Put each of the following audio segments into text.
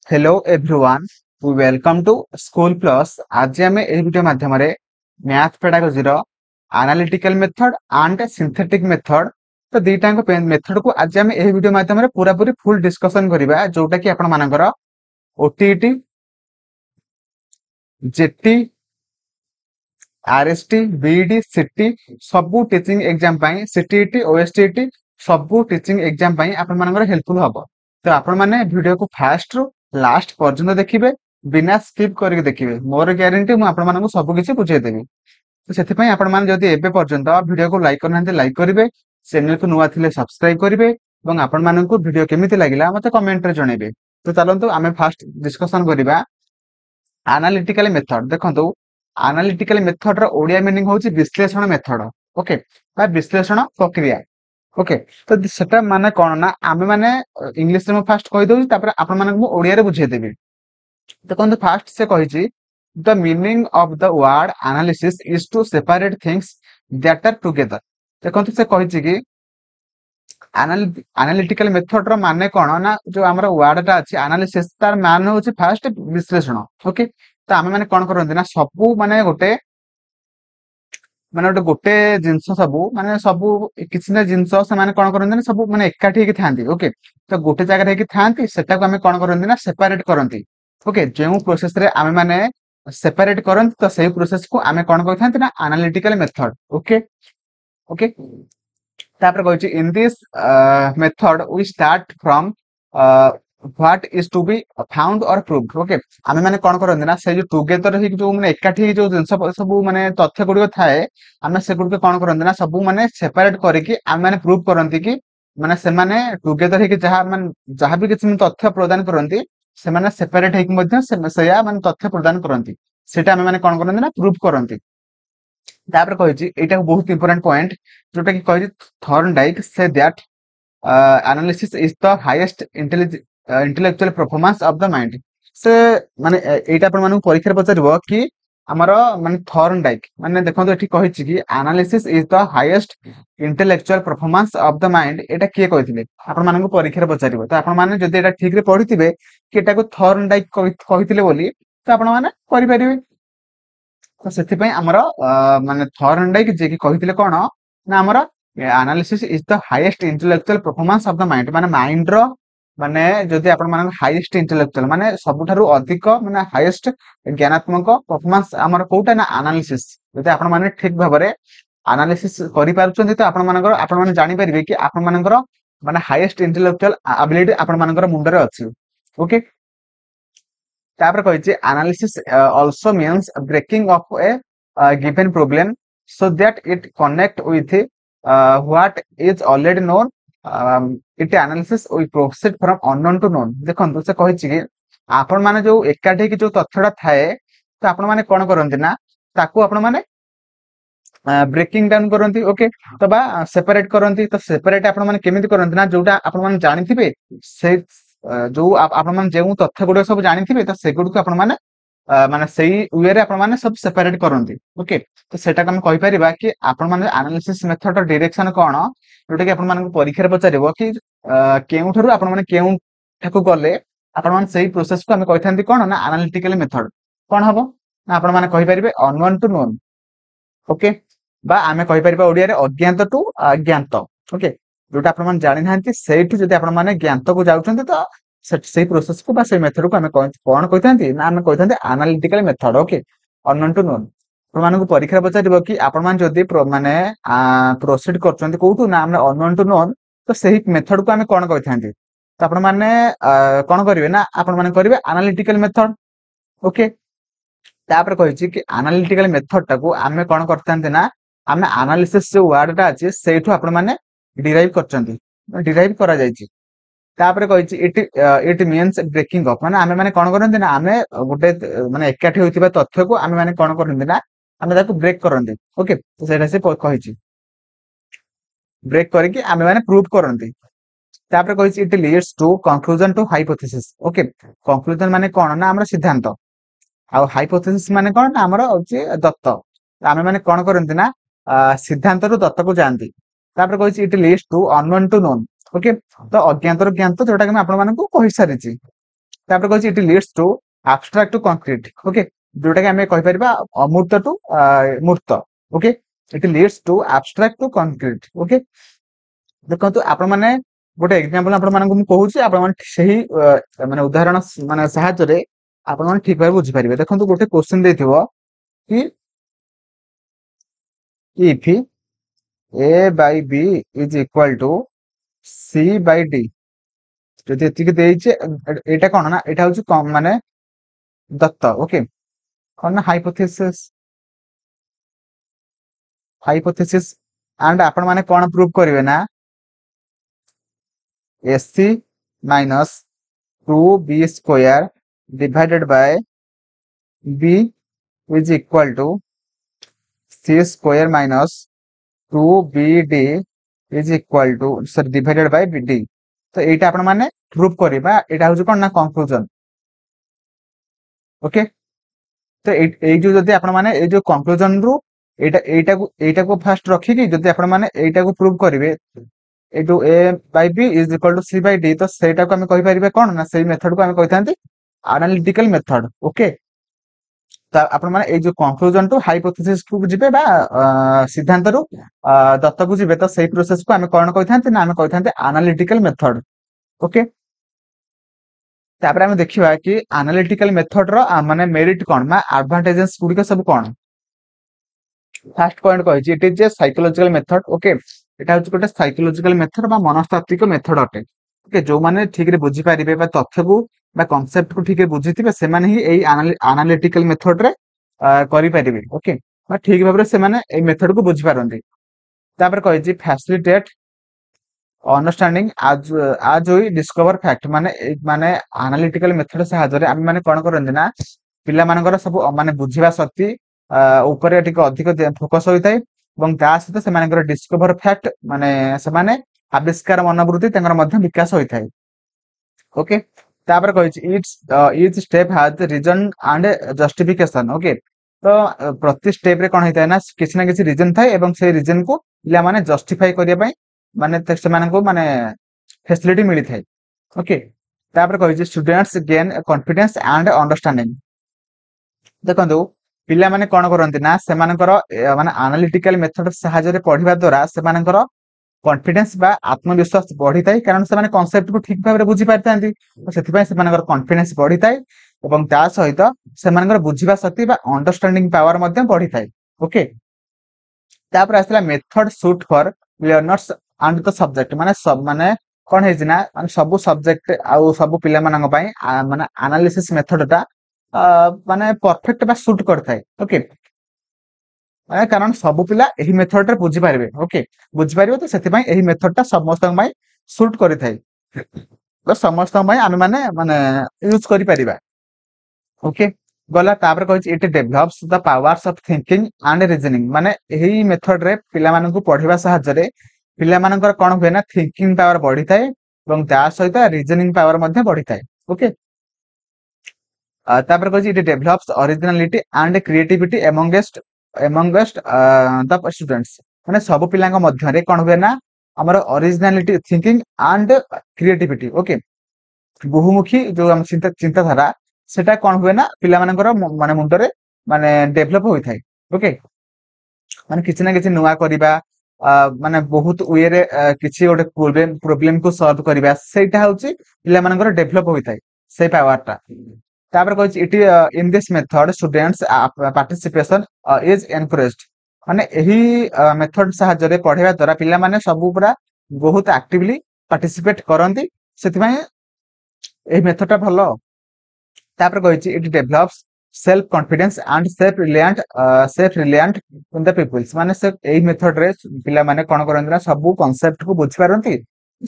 Hello everyone welcome to School Plus. आज आम ए वीडियो माध्यम math pedagogy analytical method and synthetic method तो दीटा मेथड को आज आम ए वीडियो माध्यम पूरा पूरी फुल डिस्कशन करबा जोटा कि आपण मानकर ओटीईटी जेटी आरएसटी बीईडी सीटी सबू टीचिंग एग्जाम सीटीईटी ओएसटीईटी सबू टीचिंग एग्जाम आपण मानकर हेल्पफुल हम। तो आपण माने वीडियो को फास्ट रु लास्ट पर्यंत देखिए बिना स्किप करके देखिए मोर ग्यारंटी मुझे आपण मानक सब किसी बुझेदेवी। तो से आपण माने जदि एबे पर्यंत वीडियो को लाइक करना लाइक करेंगे, चैनल को नुआ थिले सब्सक्राइब करेंगे और आपण मानक वीडियो केमिति लागिला मते कमेंट रे जणेबे। तो चलंतु आमे फास्ट डिस्कशन करिबा एनालिटिकल मेथड। देखंतु एनालिटिकल मेथड रो ओडिया मीनिंग होची विश्लेषण मेथड। ओके बा विश्लेषण प्रक्रिया। ओके तो सेटा माने कोन ना आमे माने इंग्लिश रे फास्ट कहि दउ तापर आपण मानक मु ओडिया रे बुझे देबी। देखंतु फास्ट से कहिची the meaning of the word analysis is to separate things that are together. देखंतु से कहिची कि एनालिटिकल मेथड रो माने कोन ना जो हमर वर्ड टा अछि एनालिसिस तार माने होची फास्ट विश्लेषण। ओके तो आमे माने कोन करंती ना सबु माने गोटे गोटे जिनस सबु माने सबु किछि ना जिनस से माने कोन करंती ना सबु माने एकाठी हेकि थांती। ओके तो गोटे जगह हेकि थांती सेटा को आमे कोन करंती ना सेपरेट करंती। ओके जेउ प्रोसेस रे आमे माने सेपरेट करंती तो सेही प्रोसेस को आमे कोन करथांती ना एनालिटिकल मेथड। ओके ओके तापर कहछि in this method we start from what is to be found और प्रूव्ड। ओके आमे माने कोन करंती ना से जो टुगेदर ही जो माने एकाठी जो जिंस सब माने तथ्य गुडी थाए आमे से गुडी कोन करंती ना सब माने सेपरेट करके आमे माने प्रूव करंती कि माने से माने टुगेदर ही जहा माने जहा भी किछि तथ्य प्रदान करंती से माने सेपरेट हेकि मध्ये सेया माने तथ्य प्रदान करंती सेटा आमे माने कोन करंती ना प्रूव करंती। तापर कहिछि एटा बहुत इंपोर्टेंट पॉइंट जोटा कि कहिछि थॉर्नडाइक से that analysis is the highest intellectual performance of the mind. से माने एटा अपन मानु परीक्षा रे पचारिबो कि हमर माने थॉर्नडाइक माने देखंतो एठी कहिछि कि analysis is the highest intellectual performance of the mind एटा किए कहिथिले अपन मानकु परीक्षा रे पचारिबो। तो अपन माने जदि एटा ठीक रे पढिथिबे कि एटा को थॉर्नडाइक कहिथिले बोली तो अपन माने करि परिबे। तो सेथिपई हमर माने थॉर्नडाइक जे कि कहिथिले कोन ना हमर analysis is the highest intellectual performance of the mind माने माइंड रो माने जदि आपण माने हाईएस्ट इंटेलेक्चुअल माने सबुठारु अधिक माने हाईएस्ट ज्ञानात्मक परफॉर्मेंस हमर कोटा ना एनालिसिस जदि आपण माने ठीक भाबरे एनालिसिस करि पारुछन्ती तो आपण माने जानि परिबे कि आपण मानकर माने हाईएस्ट इंटेलेक्चुअल एबिलिटी आपण मानकर मुंडरे अछि। ओके तापर कहिछि analysis also means breaking of a given problem so that it connect with what is already known. It analysis we proceed from unknown to known. देखंतु से कहिछि कि आपण माने जो एकाठी कि जो तथ्यडा थाए तो आपण माने कोन करंती ना ताकू आपण माने ब्रेकिंग डाउन करंती। ओके तो बा सेपरेट करंती। तो सेपरेट आपण माने केमिति करंती ना जोटा आपण माने जानिथिबे से जो आपण माने जेउ तथ्य गुडे सब जानिथिबे तो से गुड को आपण माने माने सेही वे रे आपण माने सब सेपरेट करंती। ओके तो सेटा हम कहि परिबा कि आपण माने एनालिसिस मेथड डायरेक्शन कोन जोटा कि आपण माने परीक्षा रे पचारिबो कि केउठरु आपण माने केउ ठाकु गले आपण माने सेही प्रोसेस को हम कहिथांती कोन ना एनालिटिकल मेथड कोन हबो ना आपण माने कहि परिबे अननोन टू नोन। ओके बा आमे कहि परिबा ओडिया रे अज्ञात टू ज्ञात। ओके जोटा आपण माने जानि नाहंती सेठी जदि आपण माने ज्ञात को जाउछन्ती तो सेही प्रोसेस को बा सेही मेथड को आमे कोन कहिथांती ना आमे कहिथांती analytical method. Okay unknown to known आपण मानकु परीक्षा पचारिबो कि आपण मान जदि माने प्रोसीड करछन्ती कोठु ना आमे अननोन टू नोन तो सेही मेथड को आमे कोन कहिथांती तो आपण माने कोन करिवे ना आपण माने करिवे एनालिटिकल मेथड। ओके तापर कहिछि कि एनालिटिकल मेथड टाको आमे कोन करथांती ना आमे एनालिसिस जो वर्ड टा अछि सेठु आपण माने डिराइव करछन्ती डिराइव करा जायछि। तापर कहिछि इट मीन्स ब्रेकिंग अप माने आमे माने कोन करन्ती ना आमे गोटे माने एकाठी होइतिबा तथ्य को आमे माने कोन करन्ती ना आमे ताको ब्रेक करन्ती। ओके तो सेटा से कहिछि ब्रेक करके आमे माने प्रूव करन्ती। तापर कहिछि it leads to conclusion to hypothesis. Okay conclusion माने कोन ना हमर सिद्धांत आ हाइपोथेसिस माने कोन ना हमर होछि दत्त। आमे माने कोन करन्ती ना सिद्धांत रु दत्त को जानती। तापर कहिछि it leads to unknown to known. Okay तो अज्ञात रु ज्ञात जोटा कि आपण मानकु कहि सारिछि। ତାପରେ କହୁଛି it leads to abstract to concrete. Okay, ଯୋଉଟା କି ଆମେ କହିପାରିବା ଅମୂର୍ତ୍ତ ଟୁ ମୂର୍ତ୍ତ। Okay, it leads to abstract to concrete. Okay, ଦେଖନ୍ତୁ ଆପଣ ମାନେ ଗୋଟେ ଏକ୍ସାମ୍ପଲ ଆପଣ ମାନଙ୍କୁ ମୁଁ କହୁଛି, ଆପଣ ମାନେ ସେହି ମାନେ ଉଦାହରଣ ମାନେ ସାହାଯ୍ୟରେ ଆପଣ ମାନେ ଠିକ ଭାବେ ବୁଝିପାରିବେ। ଦେଖନ୍ତୁ ଗୋଟେ କ୍ୱେଶ୍ଚିନ୍ ଦେଇଥିବ କି if a by b is equal to c by d, ଯଦି ଏତିକି ଦେଇଛି ଏଇଟା କଣ ନା, ଏଇଟା ହଉଛି ମାନେ ଦତ୍ତ। ଓକେ, କଣ ନା ହାଇପୋଥେସିସ୍ ଆଣ୍ଡ ଆପଣ ମାନେ କଣ ପ୍ରୁଭ କରିବେ ନା ac minus 2b square divided by b is equal to c square minus 2bd is equal to sorry divided by bd। ତ ଏଇଟା ଆପଣ ମାନେ ପ୍ରୁଭ କରିବା, ଏଇଟା ହଉଛି କଣ ନା କନକ୍ଲୁଜନ। ଓକେ, ତ ଏଇ ଯୋଉ ଯଦି ଆପଣ ମାନେ ଏଇ ଯୋଉ କନକ୍ଲୁଜନ ରୁ ଏଇଟାକୁ ଫାଷ୍ଟ ରଖିକି ଯଦି ଆପଣ ମାନେ ଏଇଟାକୁ ପ୍ରୁଭ କରିବେ, ଏଇ ଯୋଉ a by b is equal to c by d, ତ ସେଇଟାକୁ ଆମେ କହିପାରିବା କଣ ନା, ସେଇ ମେଥଡକୁ ଆମେ କହିଥାନ୍ତି ଆନାଲିଟିକାଲ ମେଥଡ। ଓକେ, ତ ଆପଣ ମାନେ ଏଇ ଯୋଉ କନକ୍ଲୁଜନ ଟୁ ହାଇପୋଥେସିସ୍ କୁ ଯିବେ ବା ସିଦ୍ଧାନ୍ତରୁ ଦତ୍ତକୁ ଯିବେ, ତ ସେଇ ପ୍ରୋସେସ କୁ ଆମେ କଣ କହିଥାନ୍ତି ନା, ଆମେ କହିଥାନ୍ତି ଆନାଲିଟିକାଲ ମେଥଡ। ଓକେ, ତାପରେ ଆମେ ଦେଖିବା କି ଆନାଲିଟିକାଲ ମେଥଡ ର ମାନେ ମେରିଟ କଣ ବା ଆଡଭାଣ୍ଟେଜେସ୍ ଗୁଡିକ ସବୁ କଣ। ଫାର୍ଷ୍ଟ ପଏଣ୍ଟ କହିଛି ଇଟ୍ is a psychological method. Okay, ଏଟା ହଉଛି ଗୋଟେ ସାଇକୋଲୋଜିକାଲ ମେଥଡ ବା ମନସ୍ତାତ୍ତ୍ୱିକ ମେଥଡ ଅଟେ। ଓକେ, ଯୋଉମାନେ ଠିକରେ ବୁଝିପାରିବେ ବା ତଥ୍ୟକୁ ବା କନସେପ୍ଟ କୁ ଠିକରେ ବୁଝିଥିବେ, ସେମାନେ ହିଁ ଏଇ ଆନାଲିଟିକାଲ ମେଥଡ ରେ କରିପାରିବେ। ଓକେ, ବା ଠିକ ଭାବରେ ସେମାନେ ଏଇ ମେଥଡ କୁ ବୁଝିପାରନ୍ତି। ତାପରେ କହିଛି ଫ୍ୟାସିଲିଟେଟ ଅଣ୍ଡରଷ୍ଟାଣ୍ଡିଂ ଆଜ ୱି ଡିସ୍କଭର ଫ୍ୟାକ୍ଟ, ମାନେ ଆନାଲିଟିକାଲ ମେଥଡ ସାହାଯ୍ୟରେ ଆମେ ମାନେ କଣ କରନ୍ତି ନା, ପିଲାମାନଙ୍କର ସବୁ ମାନେ ବୁଝିବା ଶକ୍ତି ଉପରେ ଟିକେ ଅଧିକ ଫୋକସ ହୋଇଥାଏ ଏବଂ ତା ସହିତ ସେମାନଙ୍କର ଡିସ୍କଭର ଫ୍ୟାକ୍ଟ ମାନେ ସେମାନେ ଆବିଷ୍କାର ମନୋବୃତ୍ତି ତାଙ୍କର ମଧ୍ୟ ବିକାଶ ହୋଇଥାଏ। ଓକେ, ତାପରେ କହିଛି each step has reason and justification. Okay, ତ ପ୍ରତି ଷ୍ଟେପ ରେ କଣ ହେଇଥାଏ ନା, କିଛି ନା କିଛି ରିଜନ ଥାଏ ଏବଂ ସେଇ ରିଜନ କୁ ପିଲାମାନେ ଜଷ୍ଟିଫାଇ କରିବା ପାଇଁ ମାନେ ସେମାନଙ୍କୁ ମାନେ ଫେସିଲିଟି ମିଳିଥାଏ। ଓକେ, ତାପରେ କହିଛି students gain confidence and understanding. ଦେଖନ୍ତୁ ପିଲାମାନେ କଣ କରନ୍ତି ନା, ସେମାନଙ୍କର ମାନେ ଆନାଲିଟିକାଲ ମେଥଡ ସାହାଯ୍ୟରେ ପଢିବା ଦ୍ଵାରା ସେମାନଙ୍କର କନଫିଡେନ୍ସ ବା ଆତ୍ମବିଶ୍ୱାସ ବଢିଥାଏ, କାରଣ ସେମାନେ କନସେପ୍ଟକୁ ଠିକ ଭାବରେ ବୁଝି ପାରିଥାନ୍ତି। ସେଥିପାଇଁ ସେମାନଙ୍କର କନଫିଡେନ୍ସ ବଢିଥାଏ ଏବଂ ତା ସହିତ ସେମାନଙ୍କର ବୁଝିବା ଶକ୍ତି ବା ଅଣ୍ଡରଷ୍ଟାଣ୍ଡିଂ ପାୱାର ମଧ୍ୟ ବଢିଥାଏ। ଓକେ, ତାପରେ ଆସିଲା method suit for learners and the subject, ମାନେ କଣ ହେଇଛି ନା, ମାନେ ସବୁ ସବଜେକ୍ଟ ଆଉ ସବୁ ପିଲାମାନଙ୍କ ପାଇଁ ମାନେ ଆନାଲିସିସ୍ ମେଥଡ ଟା ମାନେ ପରଫେକ୍ଟ ବା ସୁଟ୍ କରିଥାଏ। ଓକେ, କାରଣ ସବୁ ପିଲା ଏହି ମେଥଡ ରେ ବୁଝିପାରିବେ। ଓକେ, ବୁଝିପାରିବେ, ତ ସେଥିପାଇଁ ଏହି ମେଥଡ ଟା ସମସ୍ତଙ୍କ ପାଇଁ ସୁଟ୍ କରିଥାଏ, ତ ସମସ୍ତଙ୍କ ପାଇଁ ଆମେ ମାନେ ୟୁଜ କରିପାରିବା। ଓକେ, ଗଲା ତାପରେ କହିଛି it develops the powers of thinking and reasoning, ମାନେ ଏହି ମେଥଡ ରେ ପିଲାମାନଙ୍କୁ ପଢିବା ସାହାଯ୍ୟରେ ପିଲାମାନଙ୍କର କଣ ହୁଏ ନା, ଥିଙ୍କିଂ ପାୱାର ବଢିଥାଏ ଏବଂ ତା ସହିତ ରିଜନିଂ ପାୱାର ମଧ୍ୟ ବଢିଥାଏ। ଓକେ, ତାପରେ କହିଛି it develops originality and creativity amongst the students, ମାନେ ସବୁ ପିଲାଙ୍କ ମଧ୍ୟରେ କଣ ହୁଏ ନା, ଆମର originality thinking and creativity. Okay, ବହୁମୁଖୀ ଯୋଉ ଆମ ଚିନ୍ତାଧାରା ସେଟା କଣ ହୁଏ ନା, ପିଲାମାନଙ୍କର ମାନେ ମୁଣ୍ଡରେ ମାନେ ଡେଭଲପ ହୋଇଥାଏ। ଓକେ, ମାନେ କିଛି ନା କିଛି ନୂଆ କରିବା, ମାନେ ବହୁତ ୱେରେ କିଛି ଗୋଟେ ପ୍ରୋବ୍ଲେମକୁ ସଲ୍ଭ କରିବା, ସେଇଟା ହଉଛି ପିଲାମାନଙ୍କର ଡେଭଲପ ହୋଇଥାଏ ସେଇ ପାୱାରଟା। ତାପରେ କହିଛି it in this method students participation is encouraged, ମାନେ ଏହି ମେଥଡ ସାହାଯ୍ୟରେ ପଢେଇବା ଦ୍ଵାରା ପିଲାମାନେ ସବୁ ପୁରା ବହୁତ ଆକ୍ଟିଭଲି ପାର୍ଟିସିପେଟ କରନ୍ତି, ସେଥିପାଇଁ ଏହି ମେଥଡ ଟା ଭଲ। ତାପରେ କହିଛି it develops self confidence and self reliant in the peoples, ମାନେ ଏଇ ମେଥଡ ରେ ପିଲାମାନେ କଣ କରନ୍ତି ନା, ସବୁ କନସେପ୍ଟ କୁ ବୁଝିପାରନ୍ତି,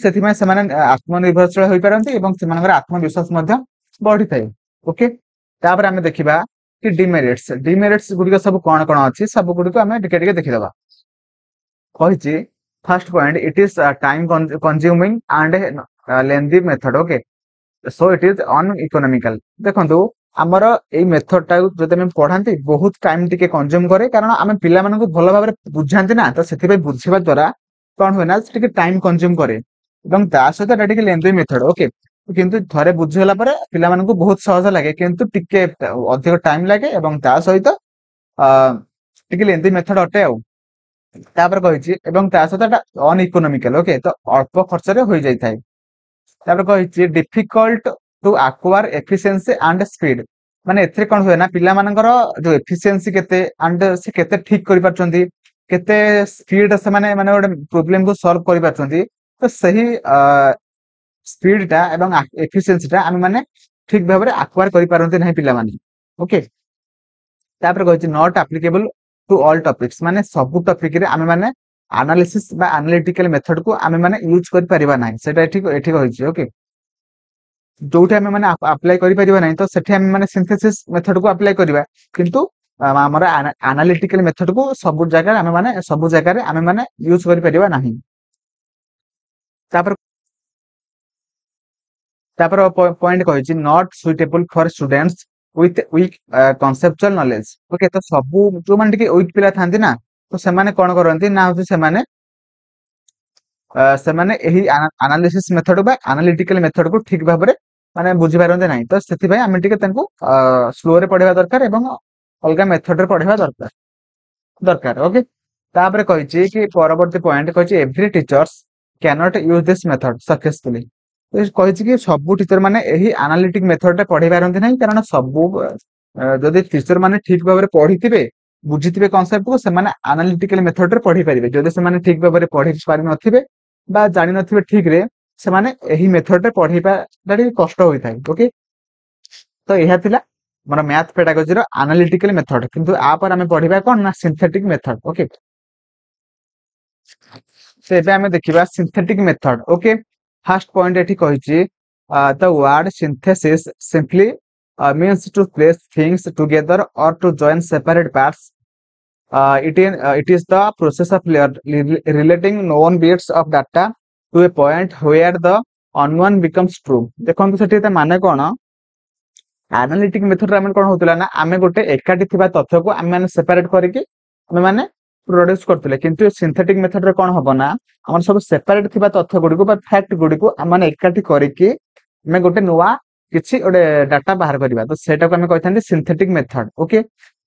ସେଥିପାଇଁ ସେମାନେ ଆତ୍ମନିର୍ଭରଶୀଳ ହୋଇପାରନ୍ତି ଏବଂ ସେମାନଙ୍କର ଆତ୍ମବିଶ୍ୱାସ ମଧ୍ୟ ବଢିଥାଏ। ଓକେ, ତାପରେ ଆମେ ଦେଖିବା କି ଡିମେରିଟ୍ସ ଗୁଡିକ ସବୁ କଣ କଣ ଅଛି, ସବୁ ଗୁଡିକ ଆମେ ଟିକେ ଟିକେ ଦେଖିଦବା। କହିଛି first point it is time consuming and lengthy method. Okay, so it is uneconomical. ଦେଖନ୍ତୁ ଆମର ଏଇ ମେଥଡ ଟାକୁ ଯଦି ଆମେ ପଢାନ୍ତି ବହୁତ ଟାଇମ ଟିକେ କନଜ୍ୟୁମ କରେ, କାରଣ ଆମେ ପିଲାମାନଙ୍କୁ ଭଲ ଭାବରେ ବୁଝାନ୍ତି ନା, ତ ସେଥିପାଇଁ ବୁଝିବା ଦ୍ଵାରା କଣ ହୁଏ ନା, ଟିକେ ଟାଇମ କନଜ୍ୟୁମ କରେ ଏବଂ ତା ସହିତ ଏଟା ଟିକେ ଲେନ୍ଦି ମେଥଡ। ଓକେ, କିନ୍ତୁ ଥରେ ବୁଝିଗଲା ପରେ ପିଲାମାନଙ୍କୁ ବହୁତ ସହଜ ଲାଗେ, କିନ୍ତୁ ଟିକେ ଅଧିକ ଟାଇମ ଲାଗେ ଏବଂ ତା ସହିତ ଅ ଟିକେ ଲେନ୍ଦି ମେଥଡ ଅଟେ ଆଉ। ତାପରେ କହିଛି ଏବଂ ତା ସହିତ ଏଟା ଅନଇକୋନୋମିକାଲ, ଓକେ, ତ ଅଳ୍ପ ଖର୍ଚ୍ଚରେ ହୋଇଯାଇଥାଏ। ତାପରେ କହିଛି difficult to acquire efficiency and speed, ମାନେ ଏଥିରେ କଣ ହୁଏ ନା ପିଲାମାନଙ୍କର ଯୋଉ ଏଫିସିଏନ୍ସି କେତେ ଆଣ୍ଡ ସେ କେତେ ଠିକ କରିପାରୁଛନ୍ତି, କେତେ ସ୍ପିଡ ସେମାନେ ମାନେ ଗୋଟେ ପ୍ରୋବ୍ଲେମ କୁ ସଲ୍ଭ କରିପାରୁଛନ୍ତି, ତ ସେହି ସ୍ପିଡ ଟା ଏବଂ ଏଫିସିଏନ୍ସି ଟା ଆମେ ମାନେ ଠିକ ଭାବରେ ଆକ୍ୱାର କରିପାରନ୍ତି ନାହିଁ ପିଲାମାନେ, ଓକେ। ତାପରେ କହିଛି ନଟ୍ ଆପ୍ଲିକେବଲ ଟୁ ଅଲ୍ ଟପିକ୍ସ, ମାନେ ସବୁ ଟପିକ ରେ ଆମେ ମାନେ ଆନାଲିସିସ୍ ବା ଆନାଲିଟିକାଲ ମେଥଡ କୁ ଆମେ ମାନେ ୟୁଜ କରିପାରିବା ନାହିଁ, ସେଟା ଏଠି ଏଠି କହିଛି, ଓକେ। ଯୋଉଠି ଆମେ ମାନେ ଆପ୍ଲାଏ କରିପାରିବା ନାହିଁ ତ ସେଠି ଆମେ ମାନେ ସିନ୍ଥେସିସ୍ ମେଥଡ କୁ ଆପ୍ଲାଏ କରିବା, କିନ୍ତୁ ଆମର ଆନାଲିଟିକାଲ ମେଥଡ କୁ ସବୁ ଜାଗାରେ ଆମେ ମାନେ ସବୁ ଜାଗାରେ ଆମେ ମାନେ ୟୁଜ କରିପାରିବା ନାହିଁ। ତାପରେ ତାପରେ ପଏଣ୍ଟ କହିଛି not suitable for students with weak conceptual knowledge, okay. ତ ସବୁ ଯୋଉମାନେ ଟିକେ ୱିକ୍ ପିଲା ଥାନ୍ତି ନା, ତ ସେମାନେ କଣ କରନ୍ତି ନା ହଉଛି ସେମାନେ ଏହି ଆନାଲିସିସ୍ ମେଥଡ ବା ଆନାଲିଟିକାଲ ମେଥଡ କୁ ଠିକ ଭାବରେ ମାନେ ବୁଝିପାରନ୍ତି ନାହିଁ, ତ ସେଥିପାଇଁ ଆମେ ଟିକେ ତାଙ୍କୁ ସ୍ଲୋରେ ପଢେଇବା ଦରକାର ଏବଂ ଅଲଗା ମେଥଡ ରେ ପଢେଇବା ଦରକାର ଦରକାର, ଓକେ। ତାପରେ କହିଛି କି ପରବର୍ତ୍ତୀ ପଏଣ୍ଟ କହିଛି every teachers cannot use this method successfully, କହିଛି କି ସବୁ ଟିଚର ମାନେ ଏହି ଆନାଲିଟିକ ମେଥଡ ଟା ପଢେଇ ପାରନ୍ତି ନାହିଁ, କାରଣ ସବୁ ଯଦି ଟିଚର ମାନେ ଠିକ ଭାବରେ ପଢିଥିବେ ବୁଝିଥିବେ କନସେପ୍ଟ କୁ, ସେମାନେ ଆନାଲିଟିକାଲ ମେଥଡ ରେ ପଢେଇ ପାରିବେ। ଯଦି ସେମାନେ ଠିକ ଭାବରେ ପଢି ପାରିନଥିବେ ବା ଜାଣିନଥିବେ ଠିକ ରେ, ସେମାନେ ଏହି ମେଥଡ ରେ ପଢେଇବା ଟିକେ କଷ୍ଟ ହୋଇଥାଏ, ଓକେ। ତ ଏହା ଥିଲା ଆମର ମ୍ୟାଥ ପେଡାଗୋଜି ର ଆନାଲିଟିକାଲ ମେଥଡ, କିନ୍ତୁ ଆ ପରେ ଆମେ ପଢିବା କଣ ନା ସିନ୍ଥେଟିକ ମେଥଡ, ଓକେ। ତ ଏବେ ଆମେ ଦେଖିବା synthetic method, okay. First point ଏଠି କହିଛି the word synthesis simply means to place things together or to join separate parts. It is the process of relating known bits of data to a point where the unknown becomes true. ଦେଖନ୍ତୁ ସେଠି ତା ମାନେ କଣ, analytic method ରେ ଆମେ କଣ ହଉଥିଲା ନା ଆମେ ଗୋଟେ ଏକାଠି ଥିବା ତଥ୍ୟକୁ ଆମେ ମାନେ ସେପାରେଟ କରିକି ଆମେ ମାନେ ପ୍ରୋଡ୍ୟୁସ କରୁଥିଲେ, କିନ୍ତୁ ସିନ୍ଥେଟିକ ମେଥଡ ରେ କଣ ହବ ନା ଆମର ସବୁ ସେପାରେଟ ଥିବା ତଥ୍ୟ ଗୁଡିକୁ ବା ଫ୍ୟାକ୍ଟ ଗୁଡିକୁ ଆମେ ମାନେ ଏକାଠି କରିକି ଆମେ ଗୋଟେ ନୂଆ କିଛି ଗୋଟେ ଡାଟା ବାହାର କରିବା, ତ ସେଇଟାକୁ ଆମେ କହିଥାନ୍ତି ସିନ୍ଥେଟିକ ମେଥଡ, ଓକେ।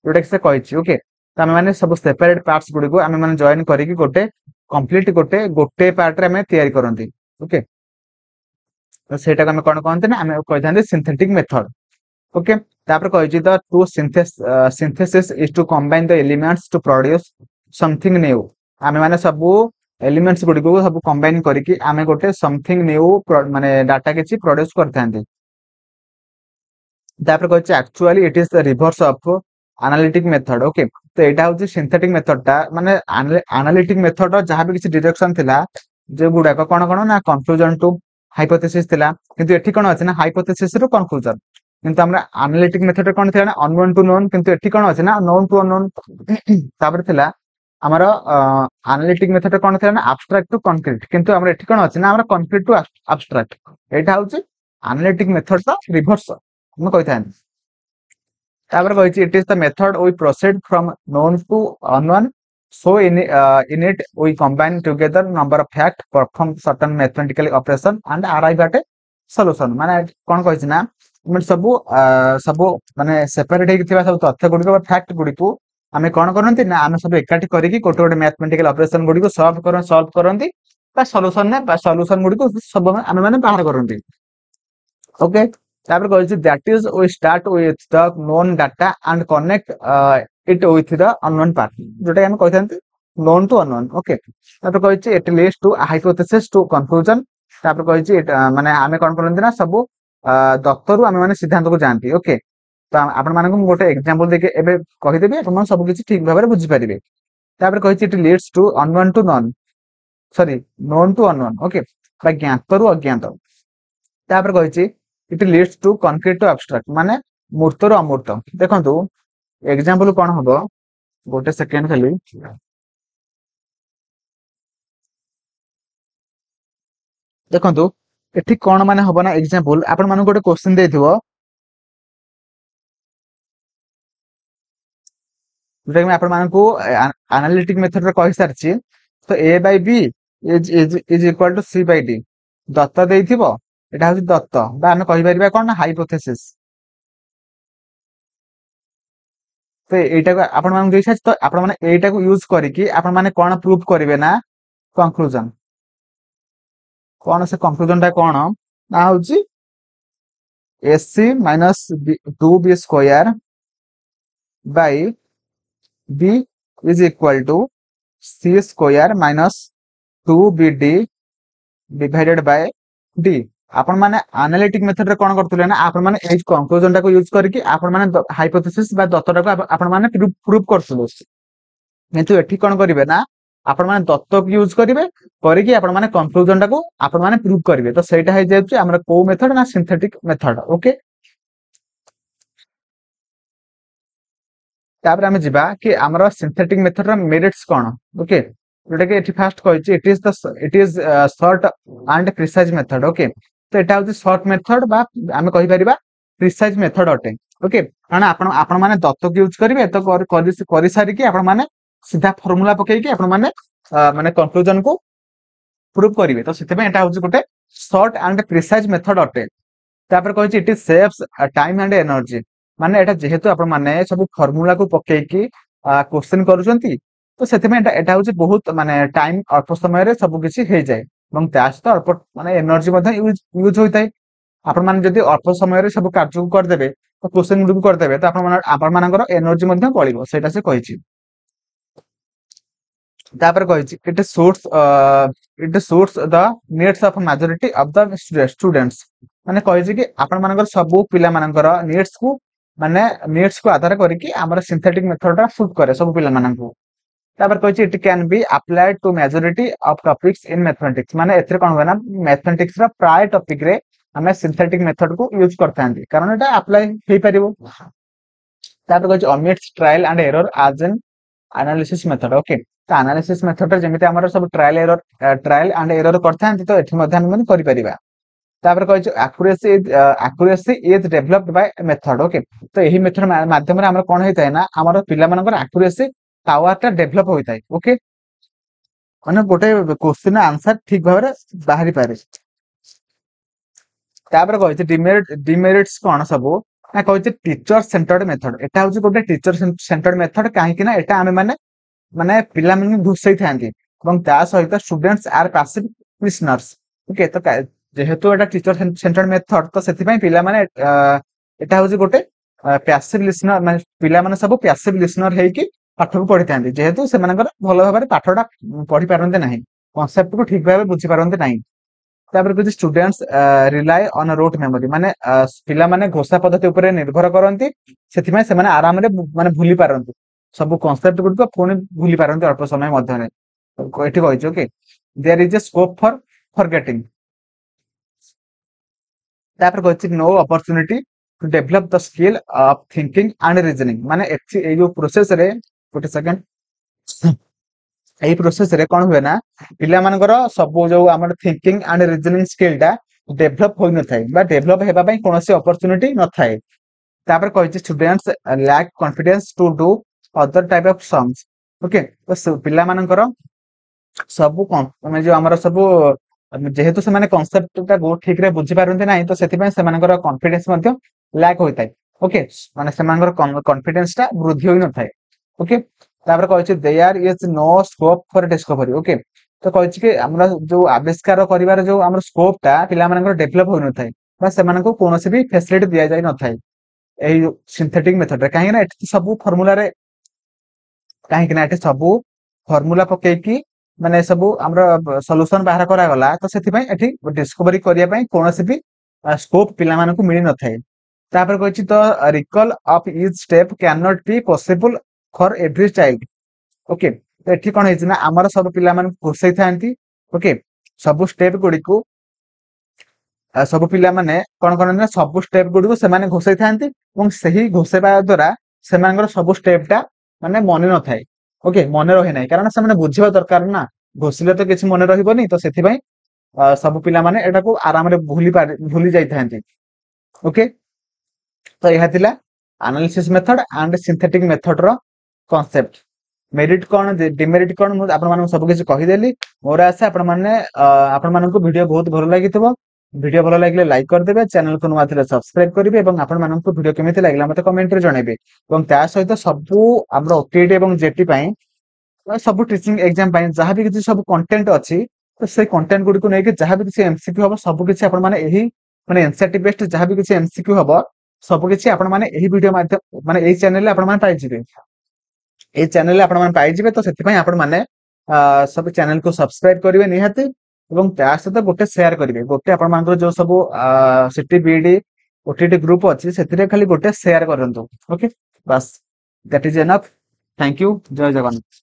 ଯୋଉଟା କି ସେ କହିଛି, ଓକେ। ତ ଆମେ ମାନେ ସବୁ ସେପାରେଟ ପାର୍ଟସ ଗୁଡିକୁ ଆମେ ମାନେ ଜଏନ କରିକି ଗୋଟେ କମ୍ପ୍ଲିଟ ଗୋଟେ ପାର୍ଟ ରେ ଆମେ ତିଆରି କରନ୍ତି, ଓକେ। ତ ସେଇଟାକୁ ଆମେ କଣ କହନ୍ତି ନା ଆମେ କହିଥାନ୍ତି ସିନ୍ଥେଟିକ ମେଥଡ, ଓକେ। ତାପରେ କହିଛି the to synthesis is to combine the elements to produce something new, ଆମେ ମାନେ ସବୁ ଏଲିମେଣ୍ଟସ ଗୁଡିକୁ ସବୁ କମ୍ବାଇନ କରିକି ଆମେ ଗୋଟେ ସମଥିଙ୍ଗ ନ୍ୟୁ ମାନେ ଡାଟା କିଛି ପ୍ରଡ୍ୟୁସ କରିଥାନ୍ତି। ତାପରେ କହିଛି actually it is the reverse of analytic method, okay. ତ ଏଇଟା ହଉଛି ସିନ୍ଥେଟିକ ମେଥଡ ଟା, ମାନେ ଆନାଲିଟିକ ମେଥଡ ର ଯାହା ବି କିଛି ଡିରେକ୍ସନ ଥିଲା ଯୋଉଗୁଡାକ କଣ କଣ ନା କନକ୍ଲୁଜନ ଟୁ ହାଇପୋଥେସିସ୍ ଥିଲା, କିନ୍ତୁ ଏଠି କଣ ଅଛି ନା ହାଇପୋଥେସିସ୍ ରୁ କନକ୍ଲୁଜନ, କିନ୍ତୁ ଆମର ଆନାଲିଟିକ ମେଥଡ ରେ କଣ ଥିଲା ନା ଅନନୋନ ଟୁ ନୋନ, କିନ୍ତୁ ଏଠି କଣ ଅଛି ନା ନୋନ ଟୁ ଅନନୋନ। ତାପରେ ଥିଲା ଆମର ଆନାଲିଟିକ ମେଥଡ ରେ କଣ ଥିଲା ନା ଆବଷ୍ଟ୍ରାକ୍ଟ ଟୁ କନକ୍ରିଟ, କିନ୍ତୁ ଆମର ଏଠି କଣ ଅଛି ନା ଆମର କନକ୍ରିଟ ଟୁ ଆବଷ୍ଟ୍ରାକ୍ଟ। ଏଇଟା ହଉଛି ଆନାଲିଟିକ ମେଥଡ ର ରିଭର୍ସ ମୁଁ କହିଥାନ୍ତି। ତାପରେ କହିଛି it is the method we proceed from known to unknown, so in it we combine together number of fact, perform certain mathematical operation and arrive at a solution, ମାନେ କଣ କହିଛି ନା ଆମେ ସବୁ ମାନେ ସେପାରେଟ ହେଇକି ଥିବା ସବୁ ତଥ୍ୟ ଗୁଡିକ ବା ଫ୍ୟାକ୍ଟ ଗୁଡିକୁ ଆମେ କଣ କରନ୍ତି ନା ଆମେ ସବୁ ଏକାଠି କରିକି ଗୋଟେ ଗୋଟେ ମ୍ୟାଥମେଟିକାଲ ଅପରେସନ ଗୁଡିକୁ ସଲ୍ଭ କରନ୍ତି ବା ସଲ୍ୟୁସନ ଗୁଡିକୁ ସବୁ ଆମେ ମାନେ ବାହାର କରନ୍ତି, ଓକେ। ତାପରେ କହିଛି that is we start with the known data and connect it with the unknown part, ଯୋଉଟା ଆମେ କହିଥାନ୍ତି known to unknown, ଓକେ। ତାପରେ କହିଛି it leads to hypothesis to conclusion, ତାପରେ କହିଛି ମାନେ ଆମେ କଣ କରନ୍ତି ନା ସବୁ ଦତ୍ତରୁ ଆମେ ମାନେ ସିଦ୍ଧାନ୍ତକୁ ଯାଆନ୍ତି, ଓକେ। ତ ଆପଣ ମାନଙ୍କୁ ମୁଁ ଗୋଟେ ଏକ୍ସାମ୍ପଲ ଦେଇକି ଏବେ କହିଦେବି, ଆପଣ ସବୁ କିଛି ଠିକ ଭାବରେ ବୁଝିପାରିବେ। ତାପରେ କହିଛି it leads to unknown to known, sorry known to unknown, okay, ବା ଜ୍ଞାତରୁ ଅଜ୍ଞାତ। ତାପରେ କହିଛି it leads to concrete to abstract, ମାନେ ମୂର୍ତ୍ତରୁ ଅମୂର୍ତ୍ତ। ଦେଖନ୍ତୁ ଏକ୍ସାମ୍ପଲ କଣ ହବ, ଗୋଟେ ସେକେଣ୍ଡ ଖାଲି, ଦେଖନ୍ତୁ ଏଠି କଣ ମାନେ ହବ ନା ଏକ୍ସାମ୍ପଲ ଆପଣ ମାନଙ୍କୁ ଗୋଟେ କ୍ୱେଶ୍ଚିନ୍ ଦେଇଥିବ, ଯୋଉଟା କି ମୁଁ ଆପଣ ମାନଙ୍କୁ ଆନାଲିଟିକ ମେଥଡରେ କହିସାରିଛି। ତ a by b is equal to c by d ଦତ୍ତ ଦେଇଥିବ एटा हूँ दत्त बा आमे कहि परिबा कोन हाइपोथेसिस। तो एटा को आपण मान देइ तो आपण माने एटा को यूज करिकि आपण माने कोन प्रूफ करिवे ना कंक्लूजन कोन से कंक्लूजन टा कोन ना होची AC minus 2B square by B is equal to C square minus 2BD divided by D। आपण माने एनालिटिक मेथड रे कोन करथुले ना आपण माने एज कंक्लूजन टा को यूज करके आपण माने हाइपोथेसिस बा दत्त टा को आपण माने प्रूफ करथुलो किंतु एठी कोन करिवे ना आपण माने दत्त को यूज करिवे करिके आपण माने कंक्लूजन टा को आपण माने प्रूफ करिवे तो सेटा हे जाउची हमरा को मेथड ना सिंथेटिक मेथड। ओके तापर आमे जिबा कि हमरा सिंथेटिक मेथड रा मेरिट्स कोन। ओके जोटा कि एठी फास्ट कहिछि it is short and precise method. Okay तो एटा होछि शॉर्ट मेथड बा आमे कहि परिबा प्रिसाइज मेथड अटे। ओके कारण आपण आपण माने दत्त को यूज करिवे तो करि सारी कि आपण माने सीधा फार्मूला पकेइ कि आपण माने माने कंक्लूजन को प्रूफ करिवे तो सेते एटा होछि गोटे शॉर्ट एंड प्रिसाइज मेथड अटे। तापर कहिछि it is saves time and energy माने एटा जेहेतु आपण माने सब फार्मूला को पकेइ कि क्वेश्चन करूछंती तो सेते एटा होछि बहुत माने टाइम अल्प समय रे सब किछि हे जाय ଏବଂ ତା ସହିତ ଅଳ୍ପ ମାନେ ଏନର୍ଜି ମଧ୍ୟ ୟୁଜ ହୋଇଥାଏ। ଆପଣ ମାନେ ଯଦି ଅଳ୍ପ ସମୟରେ ସବୁ କାର୍ଯ୍ୟକୁ କରିଦେବେ ତ କ୍ୱେଶ୍ଚନ ଗୁଡ଼ିକୁ କରିଦେବେ ତ ଆପଣ ମାନଙ୍କର ଏନର୍ଜି ମଧ୍ୟ ବଳିବ ସେଇଟା ସେ କହିଛି। ତାପରେ କହିଛି it suits the needs of majority of the students ମାନେ କହିଛି କି ଆପଣ ମାନଙ୍କର ସବୁ ପିଲା ମାନଙ୍କର ନିଡ୍ସ କୁ ଆଧାର କରିକି ଆମର ସିନ୍ଥେଟିକ ମେଥଡ ଟା ସୁଟ୍ କରେ ସବୁ ପିଲା ମାନଙ୍କୁ। तापर कहिछि it can be applied to majority of topics in mathematics माने एथरे कोन होय ना मैथमेटिक्स रा प्राय टॉपिक रे हमें सिंथेटिक मेथड को यूज करथांती कारण एटा अप्लाई हे परिबो। तापर कहिछि omits trial and error as an analysis method. Okay तो एनालिसिस मेथड रे जेमिति हमर सब ट्रायल एंड एरर करथांती तो एठी मध्ये हम करि परिबा। तापर कहिछि accuracy is developed by method. Okay तो एही मेथड माध्यम रे हमर कोन हेतै ना हमर पिला मानकर एक्यूरेसी पावर टा डेवलप होइताय। ओके माने गोटे क्वेश्चन आंसर ठीक भाबरे बाहरी पारे। तापर कहिछि डिमेरिट्स कोन सबो ना कहिछि टीचर सेंटर्ड मेथड एटा होछि गोटे टीचर सेंटर्ड मेथड काहे कि ना एटा हमें माने पिला मन घुसै थांती ଏବଂ ता सहित students are passive listeners. Okay तो जेहेतु एटा टीचर सेंटर्ड मेथड तो सेति पई पिला माने एटा होछि गोटे पैसिव लिसनर माने पिला माने सब पैसिव लिसनर हेइ कि पाठ को पढ़ी थांती जेहेतु से मानकर भल भाबरे पाठटा पढ़ी पारंते नाही कांसेप्ट को ठीक भाबे बुझी पारंते नाही। तापर कुछ students rely on rote memory माने पिला माने घोषा पद्धति ऊपर निर्भर करंती सेति में से माने आराम रे माने भूली पारंती सब कांसेप्ट गुड को पुनी भूली पारंती अल्प समय मध्य रे एठी कहिछ। Okay there is a scope for forgetting. तापर कहिछ no opportunity to develop the skill of thinking and reasoning माने ए जो प्रोसेस रे गोटे सेकंड एही प्रोसेस रे कोन हुए ना पिला मानकर सब जो हमर थिंकिंग एंड रीजनिंग स्किल टा डेवलप होई न थाए बा डेवलप हेबा पई कोनोसी अपॉर्चुनिटी न थाए। तापर कहिछि students lack confidence to do other type of sums. Okay तो पिला मानकर सब माने जो हमर सब जेहेतु से माने कांसेप्ट टा गो ठीक रे बुझी पारंते नाही तो सेति पई से मानकर कॉन्फिडेंस मध्ये लैक होइताय। ओके माने से मानकर कॉन्फिडेंस टा वृद्धि होई न थाए। ओके तापर कहिछि there is no scope for discovery. Okay तो कहिछि कि हमरा जो आविष्कार करिवार जो हमर स्कोप टा पिला मानकर डेवलप होई न थाए बा से मानको कोनोसी भी फैसिलिटी दिया जाय न थाए एही सिंथेटिक मेथड रे काहे ना एठी सब फार्मूला रे काहे कि ना एठी सब फार्मूला पके कि माने सब हमरा सॉल्यूशन बाहर करा गला तो सेति पई एठी डिस्कवरी करिया पई कोनोसी भी स्कोप पिला मानको मिलि न थाए। तापर कहिछि तो recall of each step can not be possible for every child. Okay तो एठी कोन हेछि ना हमर सब पिला मान घोसै थांती। ओके सब स्टेप गुडी को सब पिला माने कोन कोन ना सब स्टेप गुडी को से माने घोसै थांती এবং सही घोसेबा द्वारा से मानकर सब स्टेप टा माने मने न थाए। ओके मने रहे नाही कारण से माने बुझिबा दरकार ना घोसिले तो किछ मने रहिबोनी तो सेति पई सब पिला माने एटा को आराम रे भूली जाई थांती। ओके तो यह थिला analysis method and synthetic method रो कांसेप्ट मेरिट कोन डिमेरिट कोन आपण माने सब किछ कहि देली मोर आशा आपण माने वीडियो बहुत भलो लागितबो ভিডিও ଭଲ ଲାଗିଲେ ଲାଇକ୍ କରିଦେବେ, ଚ୍ୟାନେଲକୁ ନୂଆ ଥିଲେ ସବସ୍କ୍ରାଇବ କରିବେ ଏବଂ ଆପଣମାନଙ୍କୁ ଭିଡ଼ିଓ କେମିତି ଲାଗିଲା ମତେ କମେଣ୍ଟରେ ଜଣେଇବେ। ଏବଂ ତା ସହିତ ସବୁ ଆମର ଓଟିଇଟି ଏବଂ ଜେଟି ପାଇଁ ସବୁ ଟିଚିଂ ଏକ୍ଜାମ ପାଇଁ ଯାହା ବି କିଛି ସବୁ କଣ୍ଟେଣ୍ଟ ଅଛି ତ ସେଇ କଣ୍ଟେଣ୍ଟ ଗୁଡ଼ିକୁ ନେଇକି ଯାହା ବି କିଛି ଏମସିକ୍ୟୁ ହବ ସବୁ କିଛି ଆପଣମାନେ ଏହି ମାନେ ଏନସିଇଆରଟି ବେସ୍ଡ ଯାହା ବି କିଛି ଏମସିକ୍ୟୁ ହବ ସବୁ କିଛି ଆପଣମାନେ ଏହି ଭିଡ଼ିଓ ମାଧ୍ୟମ ମାନେ ଏଇ ଚ୍ୟାନେଲରେ ଆପଣମାନେ ପାଇଯିବେ। ଏଇ ଚ୍ୟାନେଲରେ ଆପଣମାନେ ପାଇଯିବେ ତ ସେଥିପାଇଁ ଆପଣମାନେ ସବୁ ଚ୍ୟାନେଲକୁ ସବସ୍କ୍ରାଇବ କରିବେ ନିହାତି ଏବଂ ତା ସହିତ ଗୋଟେ ସେୟାର କରିବେ। ଗୋଟେ ଆପଣମାନଙ୍କର ଯୋଉ ସବୁ ସିଟି ବିଇଡି ଓଟିଟି ଗ୍ରୁପ ଅଛି ସେଥିରେ ଖାଲି ଗୋଟେ ସେୟାର କରନ୍ତୁ। ଓକେ ବାସ୍ that is enough. Thank you. Jay Jagannath.